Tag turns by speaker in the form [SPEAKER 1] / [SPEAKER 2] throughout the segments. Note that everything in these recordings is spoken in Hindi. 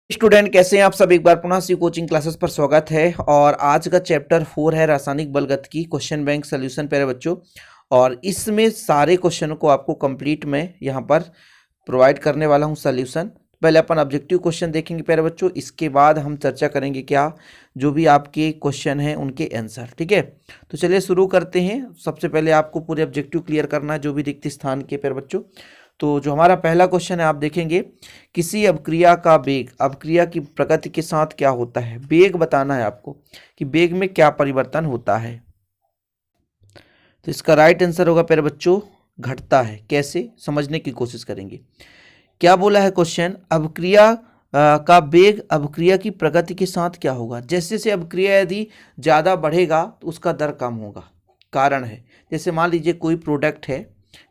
[SPEAKER 1] स्टूडेंट कैसे हैं आप सब। एक बार पुनः सी कोचिंग क्लासेस पर स्वागत है। और आज का चैप्टर 4 है रासायनिक बलगतिकी क्वेश्चन बैंक सोल्यूशन प्यारे बच्चों। और इसमें सारे क्वेश्चनों को आपको कंप्लीट में यहाँ पर प्रोवाइड करने वाला हूँ सोल्यूशन। पहले अपन ऑब्जेक्टिव क्वेश्चन देखेंगे प्यारे बच्चों, इसके बाद हम चर्चा करेंगे क्या जो भी आपके क्वेश्चन हैं उनके आंसर। ठीक है, तो चलिए शुरू करते हैं। सबसे पहले आपको पूरे ऑब्जेक्टिव क्लियर करना है जो भी रिक्त स्थान के प्यारे बच्चों। तो जो हमारा पहला क्वेश्चन है आप देखेंगे, किसी अभिक्रिया का वेग अभिक्रिया की प्रगति के साथ क्या होता है। वेग बताना है आपको कि वेग में क्या परिवर्तन होता है। तो इसका राइट आंसर होगा प्यारे बच्चों घटता है। कैसे समझने की कोशिश करेंगे। क्या बोला है क्वेश्चन, अभिक्रिया का वेग अभिक्रिया की प्रगति के साथ क्या होगा। जैसे जैसे अभिक्रिया यदि ज़्यादा बढ़ेगा तो उसका दर कम होगा। कारण है जैसे मान लीजिए कोई प्रोडक्ट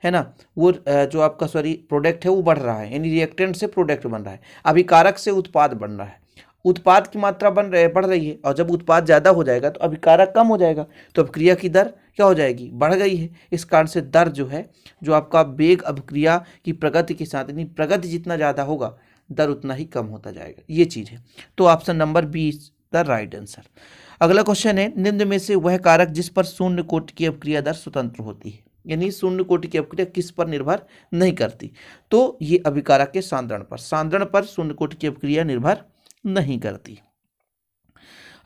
[SPEAKER 1] है ना, वो जो आपका प्रोडक्ट है वो बढ़ रहा है, यानी रिएक्टेंट से प्रोडक्ट बन रहा है, अभिकारक से उत्पाद बन रहा है। उत्पाद की मात्रा बढ़ रही है, और जब उत्पाद ज़्यादा हो जाएगा तो अभिकारक कम हो जाएगा, तो अभिक्रिया की दर क्या हो जाएगी, बढ़ गई है। इस कारण से दर जो है, जो आपका वेग अभिक्रिया की प्रगति के साथ, यानी प्रगति जितना ज़्यादा होगा दर उतना ही कम होता जाएगा, ये चीज़ है। तो option number B is the right answer. अगला क्वेश्चन है, निम्न में से वह कारक जिस पर शून्य कोटि की अभिक्रिया दर स्वतंत्र होती है, यानी शून्य कोटि की अभिक्रिया किस पर निर्भर नहीं करती। तो ये अभिकारक के सांद्रण पर शून्य कोटि की अभिक्रिया निर्भर नहीं करती।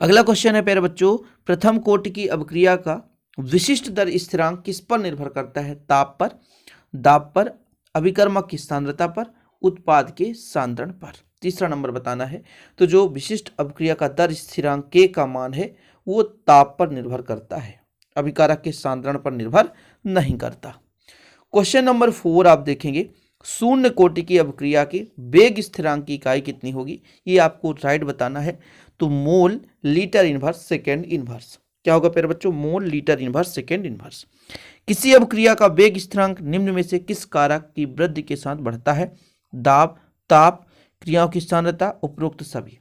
[SPEAKER 1] अगला क्वेश्चन है प्यारे बच्चों, प्रथम कोटि की अभिक्रिया का विशिष्ट दर स्थिरांक किस पर निर्भर करता है। ताप पर, दाब पर, अभिकर्मक की सांद्रता पर, उत्पाद के सांद्रण पर। तीसरा नंबर बताना है। तो जो विशिष्ट अभिक्रिया का दर स्थिरांक के का मान है वो ताप पर निर्भर करता है, अभिकारक के सांद्रण पर निर्भर नहीं करता। क्वेश्चन नंबर 4 आप देखेंगे, शून्य कोटि की अभिक्रिया के वेग स्थिरांक की इकाई कितनी होगी। ये आपको राइट बताना है। तो mole litre inverse second inverse. क्या होगा प्यारे बच्चों, mole litre inverse second inverse. किसी अभिक्रिया का वेग स्थिरांक निम्न में से किस कारक की वृद्धि के साथ बढ़ता है। दाब, ताप, क्रियाओं की सांद्रता, उपरोक्त सभी।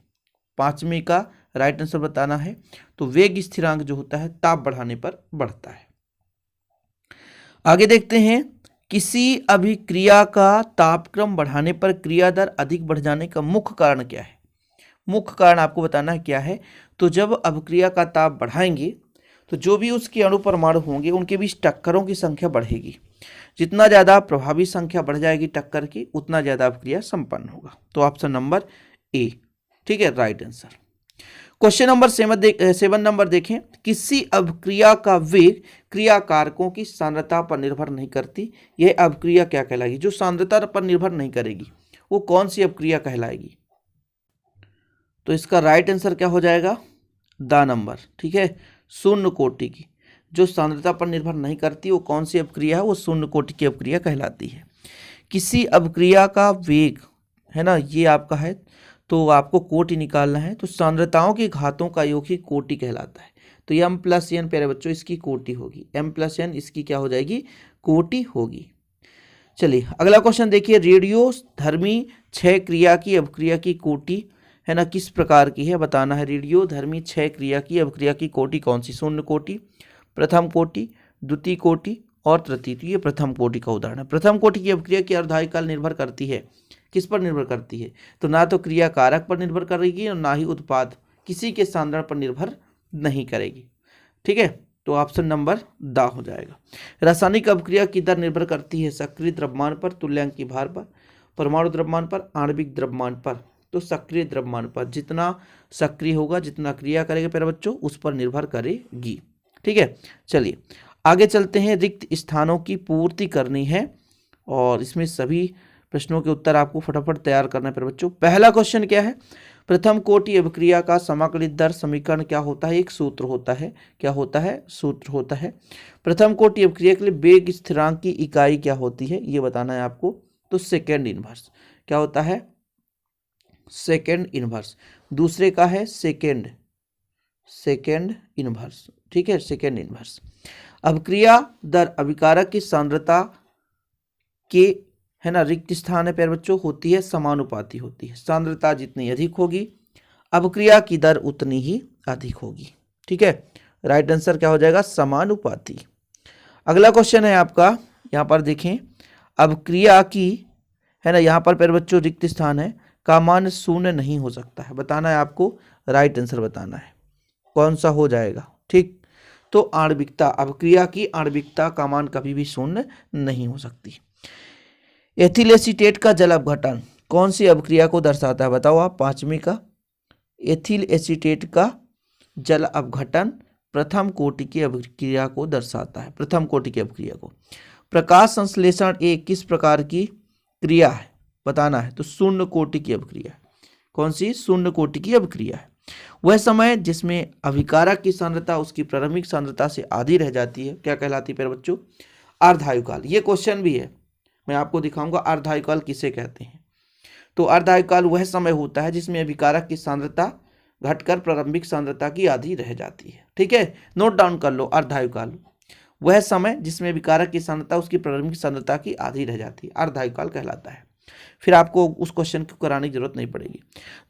[SPEAKER 1] पांचवी का राइट आंसर बताना है। तो वेग स्थिरांक जो होता है ताप बढ़ाने पर बढ़ता है। आगे देखते हैं, किसी अभिक्रिया का तापक्रम बढ़ाने पर क्रिया दर अधिक बढ़ जाने का मुख्य कारण क्या है। मुख्य कारण आपको बताना है क्या है। तो जब अभिक्रिया का ताप बढ़ाएंगे तो जो भी उसके अणु परमाणु होंगे उनके बीच टक्करों की संख्या बढ़ेगी। जितना ज़्यादा प्रभावी संख्या बढ़ जाएगी टक्कर की, उतना ज़्यादा अभिक्रिया संपन्न होगा। तो ऑप्शन नंबर ए ठीक है right answer. Question number 7 number देखें, किसी अभिक्रिया का वेग क्रिया कारकों की सांद्रता पर निर्भर नहीं करती। यह अभिक्रिया क्या कहलाएगी, जो सांद्रता पर निर्भर नहीं करेगी वो कौन सी अभिक्रिया कहलाएगी। तो इसका राइट आंसर क्या हो जाएगा, द नंबर। ठीक है, शून्य कोटि की जो सांद्रता पर निर्भर नहीं करती वो कौन सी अभिक्रिया है, वो शून्य कोटि की अभिक्रिया कहलाती है। किसी अभिक्रिया का वेग है ना, ये आपका है, तो आपको कोटि निकालना है। तो सांद्रताओं के घातों का योग ही कोटि कहलाता है। तो m + n प्यारे बच्चों इसकी कोटि होगी, m + n इसकी क्या हो जाएगी, कोटि होगी। चलिए अगला क्वेश्चन देखिए, रेडियोधर्मी क्षय क्रिया की अभिक्रिया की कोटि है ना किस प्रकार की है बताना है। रेडियोधर्मी क्षय क्रिया की अभिक्रिया की कोटि कौन सी, शून्य कोटि, प्रथम कोटि, द्वितीय कोटि और तृतीय। तो ये प्रथम कोटि का उदाहरण है। प्रथम कोटि की अभिक्रिया की अर्धायु काल निर्भर करती है, किस पर निर्भर करती है। तो ना तो क्रिया कारक पर निर्भर करेगी और ना ही उत्पाद किसी के सांद्रण पर निर्भर नहीं करेगी। ठीक है, तो ऑप्शन नंबर द हो जाएगा। रासायनिक अभिक्रिया की दर निर्भर करती है सक्रिय द्रव्यमान पर, तुल्यांकी भार पर, परमाणु द्रव्यमान पर, आणविक द्रव्यमान पर। तो सक्रिय द्रव्यमान पर, जितना सक्रिय होगा जितना क्रिया करेगा प्यारे बच्चों उस पर निर्भर करेगी। ठीक है, चलिए आगे चलते हैं। रिक्त स्थानों की पूर्ति करनी है और इसमें सभी प्रश्नों के उत्तर आपको फटाफट तैयार करना है प्यारे बच्चों। पहला क्वेश्चन क्या है, प्रथम कोटि अभिक्रिया का समाकलित दर समीकरण क्या होता है। एक सूत्र होता है, क्या होता है, सूत्र होता है। प्रथम कोटि अभिक्रिया के लिए वेग स्थिरांक की इकाई क्या होती है ये बताना है आपको। तो सेकेंड इनवर्स क्या होता है, सेकेंड इनवर्स। दूसरे का है सेकेंड इनवर्स। ठीक है, सेकेंड इनवर्स। अभिक्रिया दर अभिकारक की सांद्रता के है ना रिक्त स्थान है प्यारे बच्चों होती है समानुपाती होती है। सांद्रता जितनी अधिक होगी अभिक्रिया की दर उतनी ही अधिक होगी। ठीक है, राइट आंसर क्या हो जाएगा, समानुपाती। अगला क्वेश्चन है आपका, यहाँ पर देखें अभिक्रिया की है ना, यहाँ पर प्यारे बच्चों रिक्त स्थान है, का मान शून्य नहीं हो सकता है, बताना है आपको, राइट आंसर बताना है कौन सा हो जाएगा। ठीक, तो आणविकता, अभिक्रिया की आणविकता का मान कभी भी शून्य नहीं हो सकती। एथिल एसीटेट का जल अपघटन कौन सी अभिक्रिया को दर्शाता है, बताओ आप, पांचवी का। एथिल एसीटेट का जल अपघटन प्रथम कोटि की अभिक्रिया को दर्शाता है, प्रथम कोटि की अभिक्रिया को। प्रकाश संश्लेषण एक किस प्रकार की क्रिया है, बताना है, तो शून्य कोटि की अभिक्रिया है। कौन सी, शून्य कोटि की अभिक्रिया है। वह समय जिसमें अभिकारक की सांद्रता उसकी प्रारंभिक सांद्रता से आधी रह जाती है क्या कहलाती है प्यारे बच्चों, अर्धायुकाल। ये क्वेश्चन भी है, मैं आपको दिखाऊंगा अर्धायुकाल किसे कहते हैं। तो अर्धायुकाल वह समय होता है जिसमें अभिकारक की सांद्रता घटकर प्रारंभिक सांद्रता की आधी रह जाती है। ठीक है, नोट डाउन कर लो, अर्धायुकाल वह समय जिसमें अभिकारक की सांद्रता उसकी प्रारंभिक सांद्रता की आधी रह जाती है, अर्धायुकाल कहलाता है। फिर आपको उस क्वेश्चन को कराने की जरूरत नहीं पड़ेगी।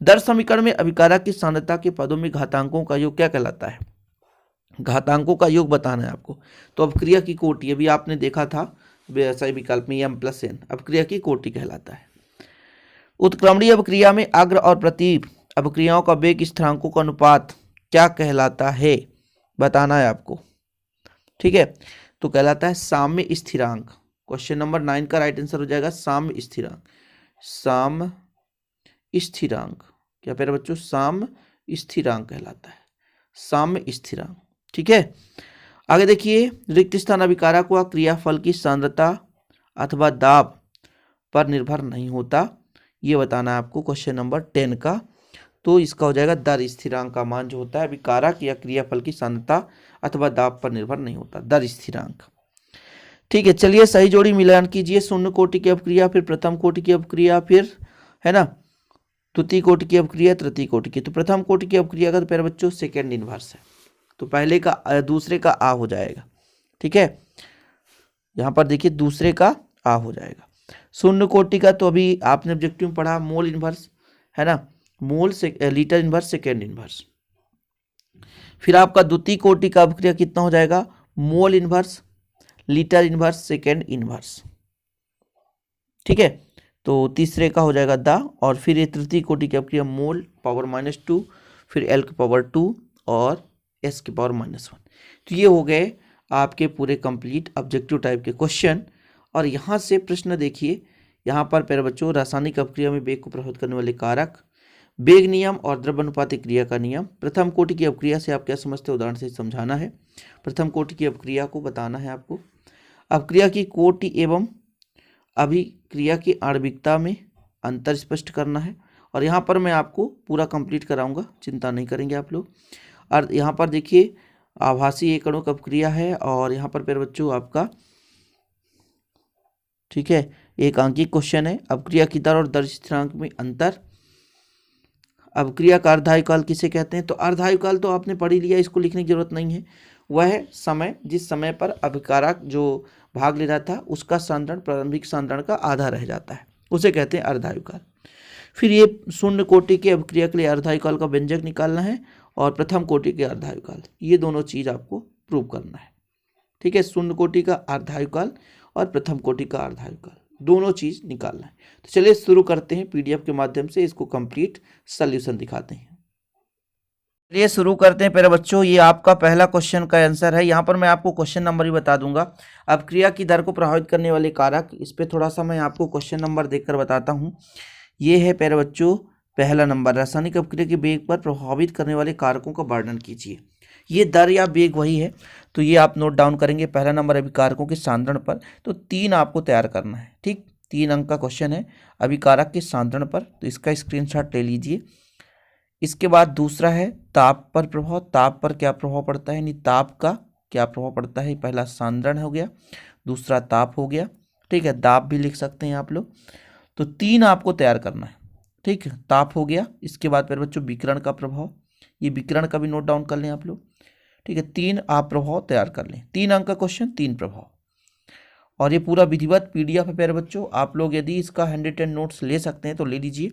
[SPEAKER 1] दर समीकरण में अभिकारक की सांद्रता के पदों में घातांकों का योग क्या कहलाता है, घातांकों का योग बताना है आपको। तो अभिक्रिया की कोटि, अभी आपने देखा था सही विकल्प में m+n, अभिक्रिया की कोटि कहलाता है। उत्क्रमणीय अभिक्रिया में अग्र और प्रति अभिक्रियाओं का वेग स्थिरांकों का अनुपात क्या कहलाता है, बताना है आपको। ठीक है, तो कहलाता है साम्य स्थिरांक। क्वेश्चन नंबर 9 का राइट आंसर हो जाएगा साम्य स्थिरांक। साम्य स्थिरांक क्या प्यारे बच्चों, साम्य स्थिरांक कहलाता है, साम्य स्थिरांक। ठीक है, आगे देखिए, रिक्त स्थान अभिकारक व क्रियाफल की सांद्रता अथवा दाब पर निर्भर नहीं होता, ये बताना है आपको क्वेश्चन नंबर 10 का। तो इसका हो जाएगा दर स्थिरांक का मान जो होता है अभिकारक या क्रियाफल की सांद्रता अथवा दाब पर निर्भर नहीं होता, दर स्थिरांक। ठीक है, चलिए सही जोड़ी मिलान कीजिए। शून्य कोटि की अभिक्रिया, फिर प्रथम कोटि की अभिक्रिया, फिर है ना द्वितीय कोटि की अभिक्रिया, तृतीय कोटि की। तो प्रथम कोटि की अभिक्रिया का तो प्यारे बच्चों सेकेंड इनवर्स है, तो पहले का दूसरे का आ हो जाएगा। ठीक है, यहाँ पर देखिए दूसरे का आ हो जाएगा। शून्य कोटि का तो अभी आपने ऑब्जेक्टिव में पढ़ा, मोल इनवर्स है ना, मोल से लीटर इनवर्स, सेकेंड इनवर्स। फिर आपका द्वितीय कोटि का अभिक्रिया कितना हो जाएगा, mole inverse, litre inverse, second inverse. ठीक है, तो तीसरे का हो जाएगा दा, और फिर ये तृतीय कोटि की अभिक्रिया मोल पावर -2, फिर एल की पावर 2 और एस की पावर -1। तो ये हो गए आपके पूरे कंप्लीट ऑब्जेक्टिव टाइप के क्वेश्चन। और यहाँ से प्रश्न देखिए, यहाँ पर प्यारे बच्चों रासायनिक अभिक्रिया में वेग को प्रभावित करने वाले कारक, वेग नियम और द्रव्यानुपातिक क्रिया का नियम। प्रथम कोटि की अभिक्रिया से आप क्या समझते हैं, उदाहरण से समझाना है। प्रथम कोटि की अभिक्रिया को बताना है आपको। अभिक्रिया की कोटि एवं अभिक्रिया की आणविकता में अंतर स्पष्ट करना है। और यहाँ पर मैं आपको पूरा कंप्लीट कराऊंगा, चिंता नहीं करेंगे आप लोग। और यहाँ पर देखिए आभासी एक अणुक अभिक्रिया है, और यहाँ पर प्यारे बच्चों आपका ठीक है एक अंकीय क्वेश्चन है, अभिक्रिया की दर और दर स्थिरांक में अंतर। अभिक्रिया का अर्धायुकाल किसे कहते हैं, तो अर्धायुकाल तो आपने पढ़ ही लिया, इसको लिखने की जरूरत नहीं है। वह समय जिस समय पर अभिकारक जो भाग ले रहा था उसका सांद्रण प्रारंभिक सांद्रण का आधा रह जाता है, उसे कहते हैं अर्धायुकाल। फिर ये शून्य कोटि की अभिक्रिया के लिए अर्धायुकाल का व्यंजक निकालना है, और प्रथम कोटि के अर्धायुकाल, ये दोनों चीज आपको प्रूव करना है। ठीक है, शून्य कोटि का अर्धायुकाल और प्रथम कोटि का अर्धायुकाल, दोनों चीज निकालना है। तो चलिए शुरू करते हैं, पीडीएफ के माध्यम से इसको कंप्लीट सॉल्यूशन दिखाते हैं। चलिए शुरू करते हैं प्यारे बच्चों। ये आपका पहला क्वेश्चन का आंसर है। यहाँ पर मैं आपको क्वेश्चन नंबर भी बता दूंगा। अभिक्रिया की दर को प्रभावित करने वाले कारक, इस पे थोड़ा सा मैं आपको क्वेश्चन नंबर देखकर बताता हूँ। ये है प्यारे बच्चों पहला नंबर, रासायनिक अभिक्रिया के वेग पर प्रभावित करने वाले कारकों का वर्णन कीजिए। ये दर या वेग वही है, तो ये आप नोट डाउन करेंगे। पहला नंबर अभिकारकों के सांद्रण पर, तो 3 आपको तैयार करना है। ठीक, 3 अंक का क्वेश्चन है अभिकारक के सांद्रण पर, तो इसका स्क्रीनशॉट ले लीजिए। इसके बाद दूसरा है ताप पर प्रभाव, ताप पर क्या प्रभाव पड़ता है, यानी ताप का क्या प्रभाव पड़ता है। पहला सांद्रण हो गया, दूसरा ताप हो गया। ठीक है, दाब भी लिख सकते हैं आप लोग। तो 3 आपको तैयार करना है। ठीक है, ताप हो गया। इसके बाद फिर बच्चों विकिरण का प्रभाव, ये विकिरण का भी नोट डाउन कर लें आप लोग। ठीक है, 3 आप प्रभाव तैयार कर लें। 3 अंक का क्वेश्चन, 3 प्रभाव। और ये पूरा विधिवत पीडीएफ है प्यारे बच्चों। आप लोग यदि इसका 110 नोट्स ले सकते हैं तो ले लीजिए।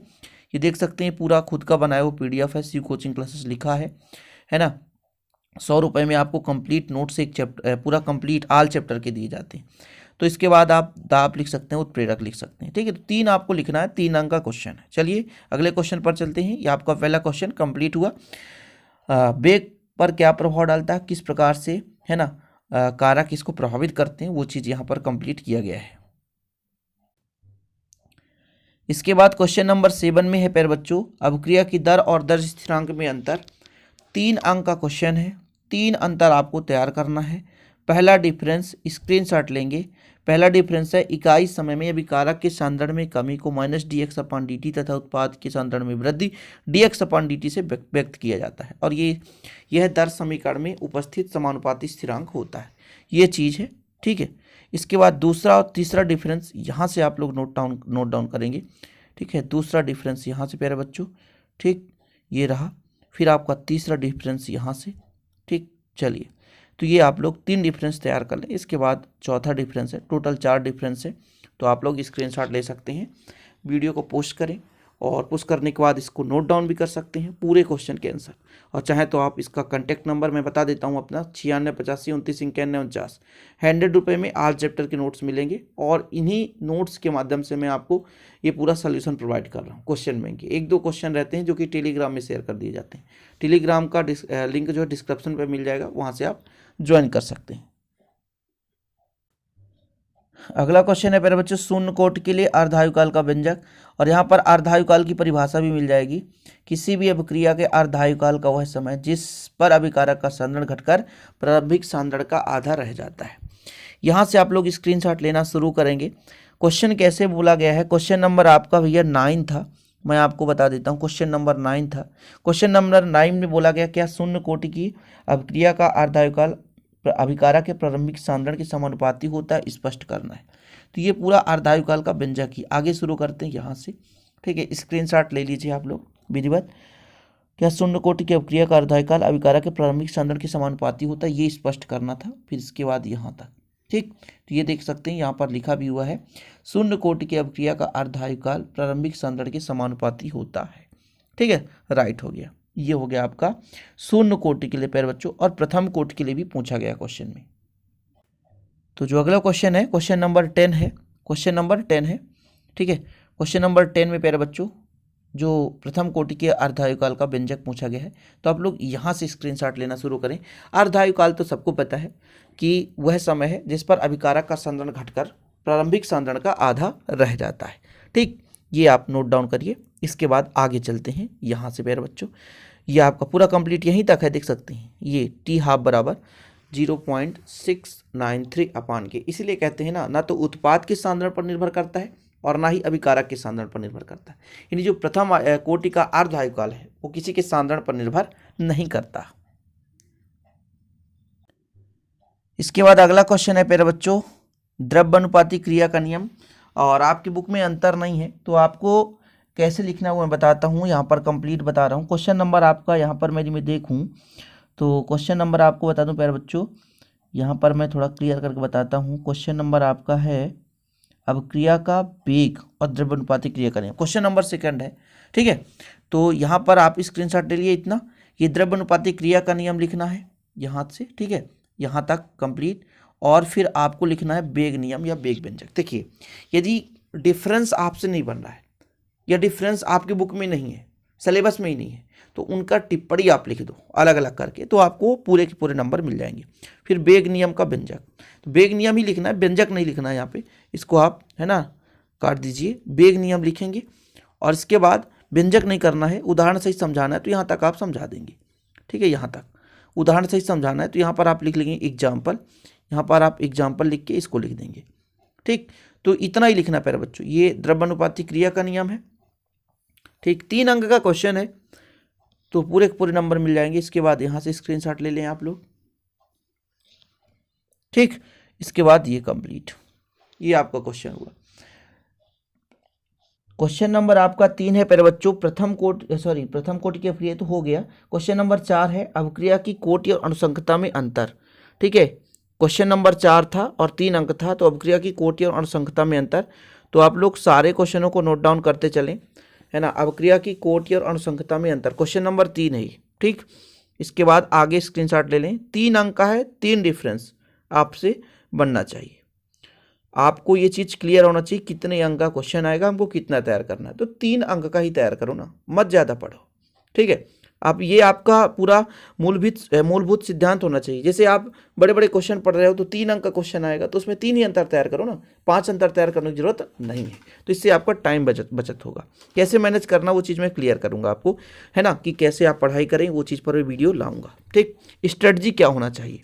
[SPEAKER 1] ये देख सकते हैं पूरा खुद का बनाया हुआ पीडीएफ है, शिव कोचिंग क्लासेस लिखा है ना। 100 रुपये में आपको कंप्लीट नोट्स एक चैप्टर पूरा कंप्लीट ऑल चैप्टर के दिए जाते हैं। तो इसके बाद आप दाब लिख सकते हैं, उत्प्रेरक लिख सकते हैं। ठीक है, तो 3 आपको लिखना है, 3 अंक का क्वेश्चन है। चलिए अगले क्वेश्चन पर चलते हैं। ये आपका पहला क्वेश्चन कंप्लीट हुआ। वेग पर क्या प्रभाव डालता है, किस प्रकार से, है ना, कारक इसको प्रभावित करते हैं, वो चीज़ यहाँ पर कंप्लीट किया गया है। इसके बाद क्वेश्चन नंबर 7 में है प्यारे बच्चों, अभिक्रिया की दर और दर स्थिरांक में अंतर। 3 अंक का क्वेश्चन है, 3 अंतर आपको तैयार करना है। पहला डिफरेंस स्क्रीनशॉट लेंगे। पहला डिफरेंस है इकाई समय में अभिकारक के सांद्रण में कमी को -dx/dt तथा उत्पाद के सांद्रण में वृद्धि dx/dt से व्यक्त किया जाता है, और यह दर समीकरण में उपस्थित समानुपाती स्थिरांक होता है। ये चीज़ है। ठीक है, इसके बाद दूसरा और तीसरा डिफरेंस यहाँ से आप लोग नोट डाउन करेंगे। ठीक है, दूसरा डिफरेंस यहाँ से प्यारे बच्चों, ठीक, ये रहा। फिर आपका तीसरा डिफरेंस यहाँ से। ठीक, चलिए, तो ये आप लोग 3 डिफरेंस तैयार कर लें। इसके बाद चौथा डिफरेंस है, टोटल 4 डिफरेंस है। तो आप लोग स्क्रीनशॉट ले सकते हैं, वीडियो को पोस्ट करें, और पोस्ट करने के बाद इसको नोट डाउन भी कर सकते हैं, पूरे क्वेश्चन के आंसर। और चाहे तो आप इसका कॉन्टैक्ट नंबर मैं बता देता हूँ अपना, 9685299149। 100 रुपये में आज चैप्टर के नोट्स मिलेंगे, और इन्हीं नोट्स के माध्यम से मैं आपको ये पूरा सोल्यूशन प्रोवाइड कर रहा हूँ। क्वेश्चन बैंक के 1-2 क्वेश्चन रहते हैं जो कि टेलीग्राम में शेयर कर दिए जाते हैं। टेलीग्राम का लिंक जो है डिस्क्रिप्शन पर मिल जाएगा, वहाँ से आप ज्वाइन कर सकते हैं। अगला क्वेश्चन है मेरे बच्चों, शून्य कोट के लिए अर्धायुकाल का व्यंजक, और यहाँ पर अर्धायुकाल की परिभाषा भी मिल जाएगी। किसी भी अभिक्रिया के अर्धायुकाल का वह समय जिस पर अभिकारक का सांद्रण घटकर प्रारंभिक सांद्रण का आधा रह जाता है। यहाँ से आप लोग स्क्रीनशॉट लेना शुरू करेंगे। क्वेश्चन कैसे बोला गया है, क्वेश्चन नंबर आपका भैया 9 था, मैं आपको बता देता हूँ, क्वेश्चन नंबर 9 था। क्वेश्चन नंबर 9 में बोला गया क्या शून्य कोटि की अभिक्रिया का अर्धायुकाल अभिकारक के प्रारंभिक सांद्रण के समानुपाती होता है, स्पष्ट करना है। तो ये पूरा अर्धायुकाल का व्यंजक ही। आगे शुरू करते हैं यहाँ से। ठीक है, स्क्रीनशॉट ले लीजिए आप लोग विधिवत। क्या शून्य कोटि की अभिक्रिया का अर्धायुकाल अभिकारक के प्रारंभिक सांद्रण के समानुपाती होता है, ये स्पष्ट करना था। फिर इसके बाद यहाँ तक। ठीक, तो ये देख सकते हैं यहाँ पर लिखा भी हुआ है, शून्य कोटि की अभिक्रिया का अर्धायुकाल प्रारंभिक सांद्रण के समानुपाती होता है। ठीक है, राइट हो गया। ये हो गया आपका शून्य कोटि के लिए प्यारे बच्चों, और प्रथम कोटि के लिए भी पूछा गया क्वेश्चन में। तो जो अगला क्वेश्चन है, क्वेश्चन नंबर 10 है, क्वेश्चन नंबर 10 है। ठीक है, क्वेश्चन नंबर 10 में प्यारे बच्चों जो प्रथम कोटि के अर्धायुकाल का व्यंजक पूछा गया है, तो आप लोग यहाँ से स्क्रीनशॉट लेना शुरू करें। अर्धायुकाल तो सबको पता है कि वह समय है जिस पर अभिकारक का सांद्रण घटकर प्रारंभिक सांद्रण का आधा रह जाता है। ठीक, ये आप नोट डाउन करिए। इसके बाद आगे चलते हैं यहाँ से प्यारे बच्चों। ये आपका पूरा कंप्लीट यहीं तक है, देख सकते हैं। ये T½ बराबर 0.693 अपान के, इसीलिए कहते हैं ना तो उत्पाद के सांद्रण पर निर्भर करता है और ना ही अभिकारक के सांद्रण पर निर्भर करता है। यानी जो प्रथम कोटि का अर्धायुकाल है वो किसी के सांद्रण पर निर्भर नहीं करता। इसके बाद अगला क्वेश्चन है प्यारे बच्चों, द्रव्यानुपाती क्रिया का नियम, और आपकी बुक में अंतर नहीं है, तो आपको कैसे लिखना है वो मैं बताता हूँ। यहाँ पर कंप्लीट बता रहा हूँ। क्वेश्चन नंबर आपका यहाँ पर मैं देखूँ तो क्वेश्चन नंबर आपको बता दूँ प्यारे बच्चों, यहाँ पर मैं थोड़ा क्लियर करके बताता हूँ। क्वेश्चन नंबर आपका है अभिक्रिया का वेग और द्रव्यानुपाती क्रिया का नियम, क्वेश्चन नंबर 2 है। ठीक है, तो यहाँ पर आप स्क्रीनशॉट ले लिए इतना। ये द्रव्यानुपाती क्रिया का नियम लिखना है यहाँ से। ठीक है, यहाँ तक कंप्लीट, और फिर आपको लिखना है वेग नियम या वेग व्यंजक। देखिए, यदि डिफरेंस आपसे नहीं बन रहा है या डिफरेंस आपकी बुक में नहीं है, सिलेबस में ही नहीं है, तो उनका टिप्पणी आप लिख दो अलग अलग करके, तो आपको पूरे के पूरे नंबर मिल जाएंगे। फिर वेग नियम का व्यंजक, तो वेग नियम ही लिखना है, व्यंजक नहीं लिखना है यहाँ पे। इसको आप, है ना, काट दीजिए। वेग नियम लिखेंगे और इसके बाद व्यंजक नहीं करना है, उदाहरण सहित समझाना है तो यहाँ तक आप समझा देंगे। ठीक है, यहाँ तक उदाहरण सहित समझाना है तो यहाँ पर आप लिख लेंगे एग्जाम्पल, यहाँ पर आप एग्जाम्पल लिख के इसको लिख देंगे। ठीक, तो इतना ही लिखना प्यारे बच्चों। ये द्रव्यानुपाती क्रिया का नियम है। ठीक, 3 अंक का क्वेश्चन है, तो पूरे के पूरे नंबर मिल जाएंगे। इसके बाद यहाँ से स्क्रीनशॉट ले लें आप लोग। ठीक, इसके बाद ये कंप्लीट, ये आपका क्वेश्चन हुआ। क्वेश्चन नंबर आपका 3 है प्यारे बच्चों, प्रथम कोटि की अभिक्रिया तो हो गया। क्वेश्चन नंबर 4 है अभिक्रिया की कोटि और अनुसंगतता में अंतर। ठीक है, क्वेश्चन नंबर 4 था और 3 अंक था, तो अभिक्रिया की कोटि और अनुसंगतता में अंतर। तो आप लोग सारे क्वेश्चनों को नोट डाउन करते चलें, है ना। अभिक्रिया की कोटि और अनुसंगतता में अंतर, क्वेश्चन नंबर 3 है। ठीक, इसके बाद आगे स्क्रीनशॉट ले लें। 3 अंक का है, 3 डिफरेंस आपसे बनना चाहिए। आपको ये चीज़ क्लियर होना चाहिए कितने अंक का क्वेश्चन आएगा, हमको कितना तैयार करना है। तो 3 अंक का ही तैयार करो ना, मत ज़्यादा पढ़ो, ठीक है। आप ये आपका पूरा मूलभूत सिद्धांत होना चाहिए। जैसे आप बड़े बड़े क्वेश्चन पढ़ रहे हो तो 3 अंक का क्वेश्चन आएगा तो उसमें 3 ही अंतर तैयार करो ना, 5 अंतर तैयार करने की जरूरत नहीं है। तो इससे आपका टाइम बचत होगा। कैसे मैनेज करना वो चीज़ मैं क्लियर करूँगा आपको, है ना, कि कैसे आप पढ़ाई करें वो चीज़ पर वीडियो लाऊंगा, ठीक। स्ट्रेटजी क्या होना चाहिए,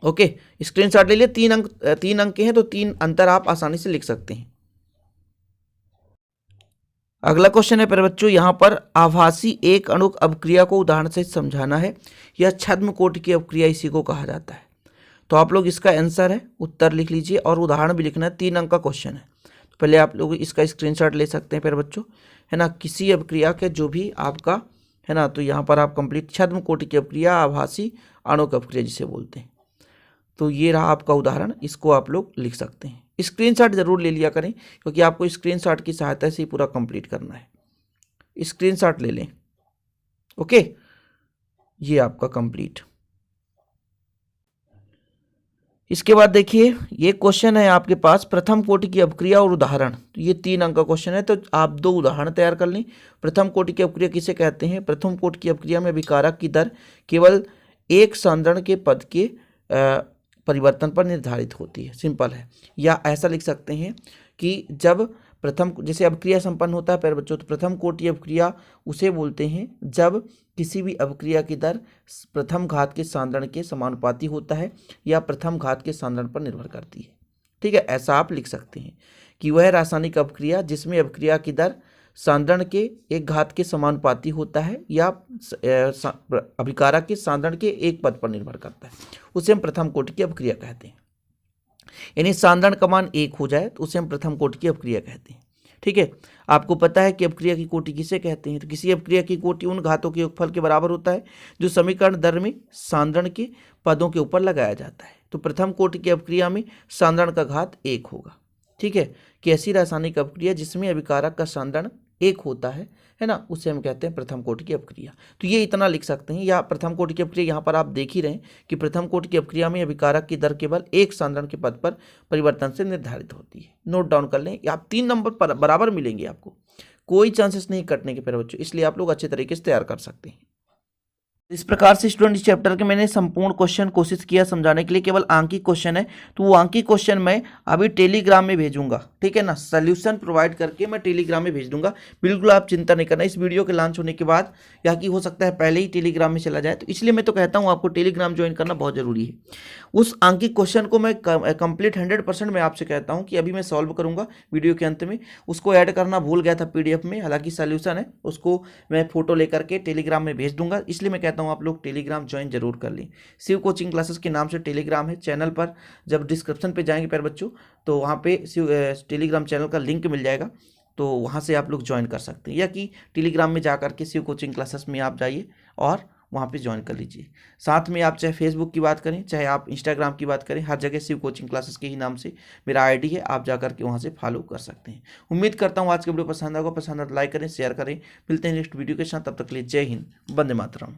[SPEAKER 1] ओके। स्क्रीनशॉट ले लिए, 3 अंक के हैं तो 3 अंतर आप आसानी से लिख सकते हैं। अगला क्वेश्चन है प्यारे बच्चों, यहाँ पर आभासी एक अणुक अपक्रिया को उदाहरण से समझाना है। यह छद्म कोटि की अपक्रिया इसी को कहा जाता है। तो आप लोग इसका आंसर है, उत्तर लिख लीजिए और उदाहरण भी लिखना है। 3 अंक का क्वेश्चन है, तो पहले आप लोग इसका स्क्रीनशॉट ले सकते हैं प्यारे बच्चों, है ना। किसी अपक्रिया के जो भी आपका है ना, तो यहाँ पर आप कंप्लीट छद्म कोटि की अपक्रिया आभासी अणुक अपक्रिया जिसे बोलते हैं। तो ये रहा आपका उदाहरण, इसको आप लोग लिख सकते हैं। स्क्रीनशॉट जरूर ले लिया करें क्योंकि आपको स्क्रीनशॉट की सहायता से ही पूरा कंप्लीट करना है। स्क्रीनशॉट ले लें, ओके। ये आपका कंप्लीट। इसके बाद देखिए ये क्वेश्चन है आपके पास, प्रथम कोटि की अपक्रिया और उदाहरण। तो ये 3 अंक का क्वेश्चन है, तो आप 2 उदाहरण तैयार कर लें। प्रथम कोटि की अपक्रिया किसे कहते हैं? प्रथम कोटि की अपक्रिया में विकारक की दर केवल एक सांद्रण के पद के परिवर्तन पर निर्धारित होती है, सिंपल है। या ऐसा लिख सकते हैं कि जब प्रथम, जैसे अपक्रिया संपन्न होता है प्यारे बच्चों, तो प्रथम कोटि अपक्रिया उसे बोलते हैं जब किसी भी अपक्रिया की दर प्रथम घात के सांद्रण के समानुपाती होता है या प्रथम घात के सांद्रण पर निर्भर करती है, ठीक है। ऐसा आप लिख सकते हैं कि वह रासायनिक अपक्रिया जिसमें अपक्रिया की दर सांद्रण के एक घात के समानुपाती होता है या अभिकारक के सांद्रण के एक पद पर निर्भर करता है, उसे हम प्रथम कोटि की अपक्रिया कहते हैं। यानी सांद्रण का मान 1 हो जाए तो उसे हम प्रथम कोटि की अपक्रिया कहते हैं, ठीक है। आपको पता है कि अपक्रिया की कोटि किसे कहते हैं? तो किसी अपक्रिया की कोटि उन घातों के योगफल के बराबर होता है जो समीकरण दर में सांद्रण के पदों के ऊपर लगाया जाता है। तो प्रथम कोटि की अपक्रिया में सांद्रण का घात 1 होगा, ठीक है। कि ऐसी रासायनिक अपक्रिया जिसमें अभिकारक का सांद्रण 1 होता है ना, उसे हम कहते हैं प्रथम कोटि की अपक्रिया। तो ये इतना लिख सकते हैं। या प्रथम कोटि की अपक्रिया यहाँ पर आप देख ही रहे हैं कि प्रथम कोटि की अपक्रिया में अभिकारक की दर केवल एक सांद्रण के पद पर परिवर्तन से निर्धारित होती है। नोट डाउन कर लें, आप 3 नंबर बराबर मिलेंगे आपको, कोई चांसेस नहीं कटने के प्यारे बच्चों, इसलिए आप लोग अच्छे तरीके से तैयार कर सकते हैं। इस प्रकार से स्टूडेंट इस चैप्टर के मैंने संपूर्ण क्वेश्चन कोशिश किया समझाने के लिए। केवल आंकिक क्वेश्चन है तो वो आंकिक क्वेश्चन मैं अभी टेलीग्राम में भेजूंगा, ठीक है ना। सॉल्यूशन प्रोवाइड करके मैं टेलीग्राम में भेज दूंगा, बिल्कुल आप चिंता नहीं करना। इस वीडियो के लॉन्च होने के बाद या कि हो सकता है पहले ही टेलीग्राम में चला जाए, तो इसलिए मैं तो कहता हूँ आपको टेलीग्राम ज्वाइन करना बहुत जरूरी है। उस आंकिक क्वेश्चन को मैं कंप्लीट 100% मैं आपसे कहता हूँ कि अभी मैं सॉल्व करूँगा वीडियो के अंत में। उसको ऐड करना भूल गया था PDF में, हालांकि सॉल्यूशन है, उसको मैं फोटो लेकर के टेलीग्राम में भेज दूंगा। इसलिए मैं कहता हूँ आप लोग टेलीग्राम ज्वाइन जरूर कर लें। शिव कोचिंग क्लासेस के नाम से टेलीग्राम है। चैनल पर जब डिस्क्रिप्शन पे जाएंगे प्यारे बच्चों तो वहाँ पे टेलीग्राम चैनल का लिंक मिल जाएगा, तो वहाँ से आप लोग ज्वाइन कर सकते हैं। या कि टेलीग्राम में जाकर के शिव कोचिंग क्लासेस में आप जाइए और वहाँ पे ज्वाइन कर लीजिए। साथ में आप चाहे फेसबुक की बात करें, चाहे आप इंस्टाग्राम की बात करें, हर जगह शिव कोचिंग क्लासेस के ही नाम से मेरा ID है, आप जाकर के वहाँ से फॉलो कर सकते हैं। उम्मीद करता हूँ आज की वीडियो पसंद आएगा, पसंद आए तो लाइक करें, शेयर करें। मिलते हैं नेक्स्ट वीडियो के साथ, तब तक के लिए जय हिंद, वंदे मातरम।